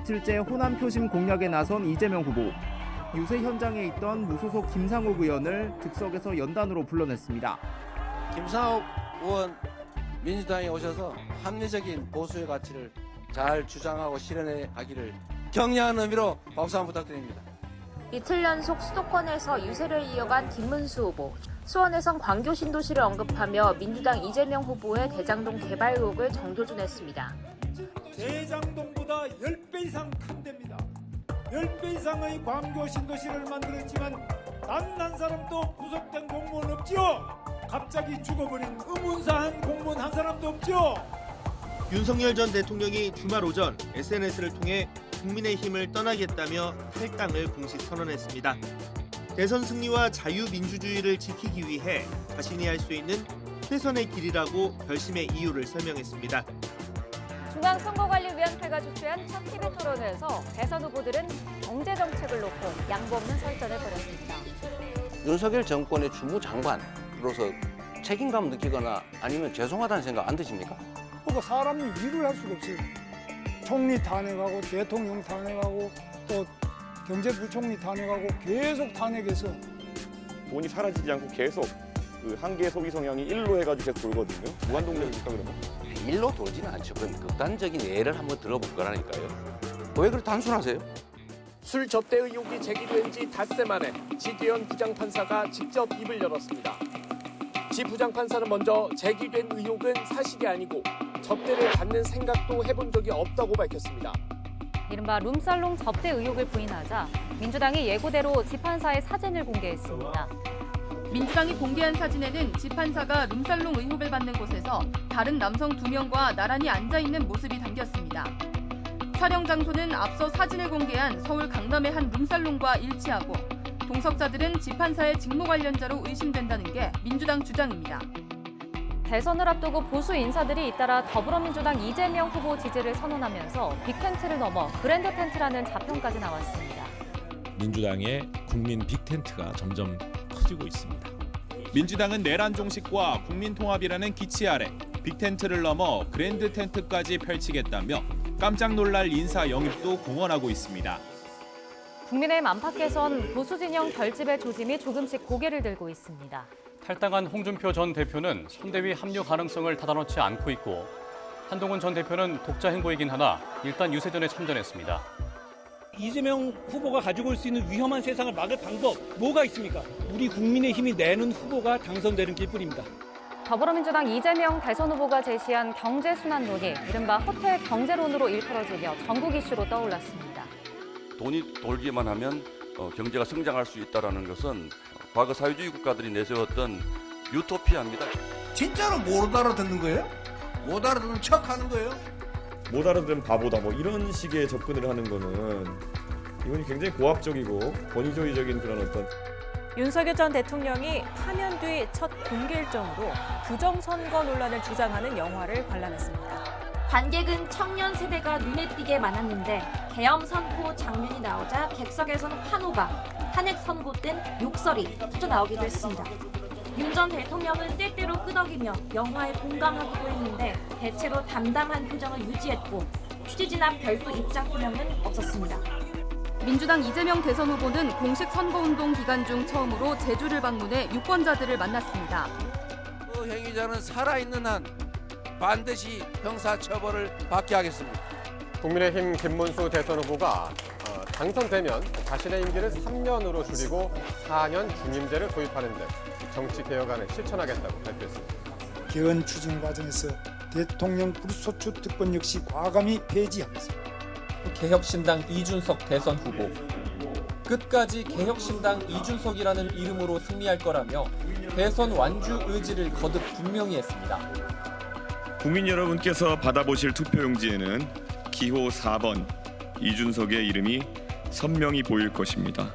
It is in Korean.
이틀째 호남 표심 공략에 나선 이재명 후보. 유세 현장에 있던 무소속 김상욱 의원을 즉석에서 연단으로 불러냈습니다. 김상욱 의원 민주당에 오셔서 합리적인 보수의 가치를 잘 주장하고 실현해 가기를 격려하는 의미로 박수 한번 부탁드립니다. 이틀 연속 수도권에서 유세를 이어간 김문수 후보. 수원에선 광교 신도시를 언급하며 민주당 이재명 후보의 대장동 개발 의혹을 정조준했습니다. 대장동보다 10배 이상 큰 데입니다. 10배 이상의 광교 신도시를 만들었지만 단 한 사람도 구속된 공무원 없지요. 갑자기 죽어버린 의문사한 공무원 한 사람도 없지요. 윤석열 전 대통령이 주말 오전 SNS를 통해 국민의힘을 떠나겠다며 탈당을 공식 선언했습니다. 대선 승리와 자유민주주의를 지키기 위해 자신이 할 수 있는 최선의 길이라고 결심의 이유를 설명했습니다. 중앙선거관리위원회가 주최한 첫 TV 토론에서 대선 후보들은 경제 정책을 놓고 양보 없는 설전을 벌였습니다. 윤석열 정권의 주무장관으로서 책임감 느끼거나 아니면 죄송하다는 생각 안 드십니까? 그거 사람이 일을 할 수가 없어요. 총리 탄핵하고 대통령 탄핵하고 또 경제부총리 탄핵하고 계속 탄핵해서 돈이 사라지지 않고 계속 그 한계 소비 성향이 일로 해가지고 계속 돌거든요. 무한동력입니까 그러면? 일로 돌지는 않죠. 그럼 극단적인 예를 한번 들어볼 거라니까요. 왜 그렇게 단순하세요? 술 접대 의혹이 제기된 지 닷새 만에 지기현 부장판사가 직접 입을 열었습니다. 지 부장판사는 먼저 제기된 의혹은 사실이 아니고 접대를 받는 생각도 해본 적이 없다고 밝혔습니다. 이른바 룸살롱 접대 의혹을 부인하자 민주당이 예고대로 지 판사의 사진을 공개했습니다. 민주당이 공개한 사진에는 지 판사가 룸살롱 의혹을 받는 곳에서 다른 남성 2명과 나란히 앉아있는 모습이 담겼습니다. 촬영 장소는 앞서 사진을 공개한 서울 강남의 한 룸살롱과 일치하고 동석자들은 지 판사의 직무 관련자로 의심된다는 게 민주당 주장입니다. 대선을 앞두고 보수 인사들이 잇따라 더불어민주당 이재명 후보 지지를 선언하면서 빅텐트를 넘어 그랜드 텐트라는 자평까지 나왔습니다. 민주당의 국민 빅텐트가 점점 커지고 있습니다. 민주당은 내란 종식과 국민통합이라는 기치 아래 빅텐트를 넘어 그랜드 텐트까지 펼치겠다며 깜짝 놀랄 인사 영입도 공언하고 있습니다. 국민의힘 안팎에선 보수 진영 결집의 조짐이 조금씩 고개를 들고 있습니다. 탈당한 홍준표 전 대표는 선대위 합류 가능성을 닫아놓지 않고 있고 한동훈 전 대표는 독자 행보이긴 하나 일단 유세전에 참전했습니다. 이재명 후보가 가지고 올 수 있는 위험한 세상을 막을 방법 뭐가 있습니까? 우리 국민의힘이 내는 후보가 당선되는 길뿐입니다. 더불어민주당 이재명 대선 후보가 제시한 경제순환론이 이른바 호텔 경제론으로 일컬어지며 전국 이슈로 떠올랐습니다. 돈이 돌기만 하면 경제가 성장할 수 있다는 것은 과거 사회주의 국가들이 내세웠던 유토피아입니다. 진짜로 못 알아듣는 거예요? 못 알아듣는 척하는 거예요? 못 알아들은 바보다 뭐 이런 식의 접근을 하는 거는 이건 굉장히 고압적이고 권위주의적인 그런 어떤 윤석열 전 대통령이 파면 뒤 첫 공개 일정으로 부정선거 논란을 주장하는 영화를 관람했습니다. 관객은 청년 세대가 눈에 띄게 많았는데 계엄 선포 장면이 나오자 객석에서는 환호가, 탄핵 선고 등 욕설이 터져 나오기도 했습니다. 윤 전 대통령은 때때로 끄덕이며 영화에 공감하기도 했는데 대체로 담담한 표정을 유지했고 취재진나 별도 입장 표명은 없었습니다. 민주당 이재명 대선 후보는 공식 선거운동 기간 중 처음으로 제주를 방문해 유권자들을 만났습니다. 그 행위자는 살아있는 한 반드시 형사처벌을 받게 하겠습니다. 국민의힘 김문수 대선 후보가 당선되면 자신의 임기를 3년으로 줄이고 4년 중임제를 도입하는 등 정치 개혁안을 실천하겠다고 발표했습니다. 개헌 추진 과정에서 대통령 불소추 특권 역시 과감히 폐지하겠습니다. 개혁신당 이준석 대선 후보. 끝까지 개혁신당 이준석이라는 이름으로 승리할 거라며 대선 완주 의지를 거듭 분명히 했습니다. 국민 여러분께서 받아보실 투표용지에는 기호 4번 이준석의 이름이 선명히 보일 것입니다.